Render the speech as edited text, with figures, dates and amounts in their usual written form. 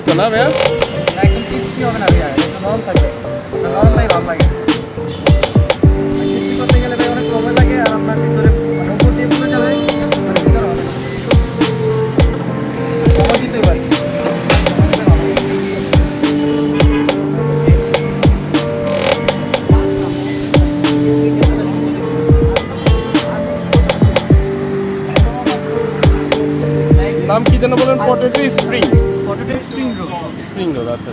তো না ভাইয়া? একদম ক্রিস্পি হবে না ভাইয়া, নরম থাকবে, নরমটাই ভালো লাগে। ক্রিস্পি করতে গেলে ভাই অনেক সময় লাগে, আর আপনার ভিতরে মানে উপর দিয়ে পুরো যাবে, মানে ভিতরে হবে না। সময় দিতে পারি। নাম কি যেন বলেন? Potato spring potato spring roll. Spring roll, আচ্ছা।